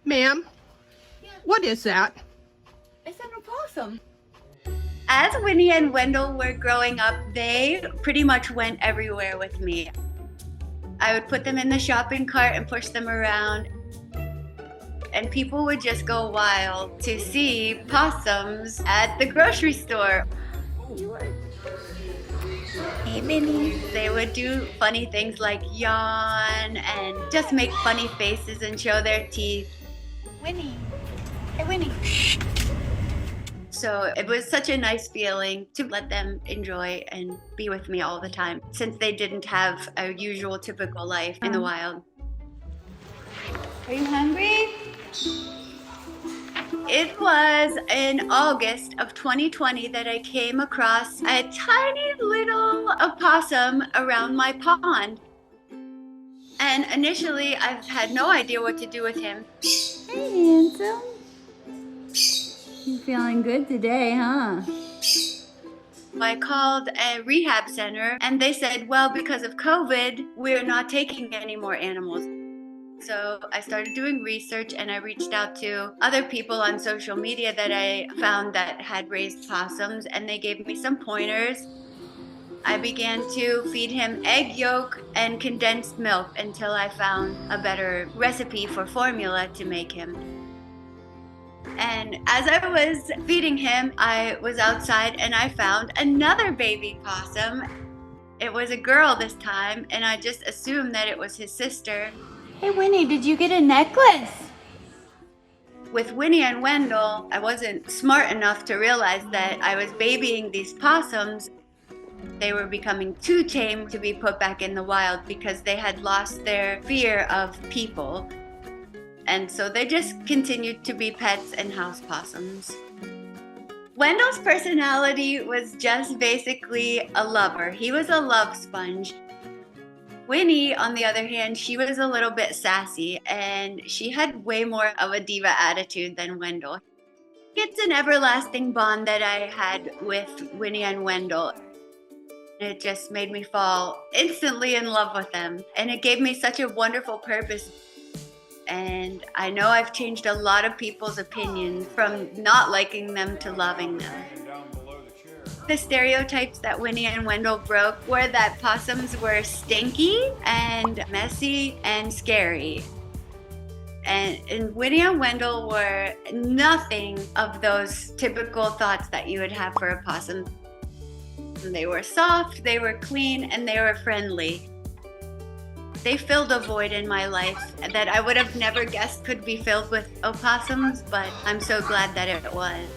Ma'am, what is that? It's an opossum. As Winnie and Wendell were growing up, they pretty much went everywhere with me. I would put them in the shopping cart and push them around, and people would just go wild to see possums at the grocery store. Hey, Winnie. They would do funny things like yawn and just make funny faces and show their teeth. Winnie. Hey, Winnie. So it was such a nice feeling to let them enjoy and be with me all the time, since they didn't have a usual typical life in the wild. Are you hungry? It was in August of 2020 that I came across a tiny little opossum around my pond. And initially, I've had no idea what to do with him. Hey, handsome. You feeling good today, huh? I called a rehab center and they said, well, because of COVID, we're not taking any more animals. So I started doing research and I reached out to other people on social media that I found that had raised possums, and they gave me some pointers. I began to feed him egg yolk and condensed milk until I found a better recipe for formula to make him. And as I was feeding him, I was outside and I found another baby possum. It was a girl this time, and I just assumed that it was his sister. Hey, Winnie, did you get a necklace? With Winnie and Wendell, I wasn't smart enough to realize that I was babying these possums. They were becoming too tame to be put back in the wild because they had lost their fear of people. And so they just continued to be pets and house possums. Wendell's personality was just basically a lover. He was a love sponge. Winnie, on the other hand, she was a little bit sassy, and she had way more of a diva attitude than Wendell. It's an everlasting bond that I had with Winnie and Wendell. It just made me fall instantly in love with them, and it gave me such a wonderful purpose. And I know I've changed a lot of people's opinions from not liking them to loving them. The stereotypes that Winnie and Wendell broke were that possums were stinky and messy and scary. And Winnie and Wendell were nothing of those typical thoughts that you would have for a possum. They were soft, they were clean, and they were friendly. They filled a void in my life that I would have never guessed could be filled with opossums, but I'm so glad that it was.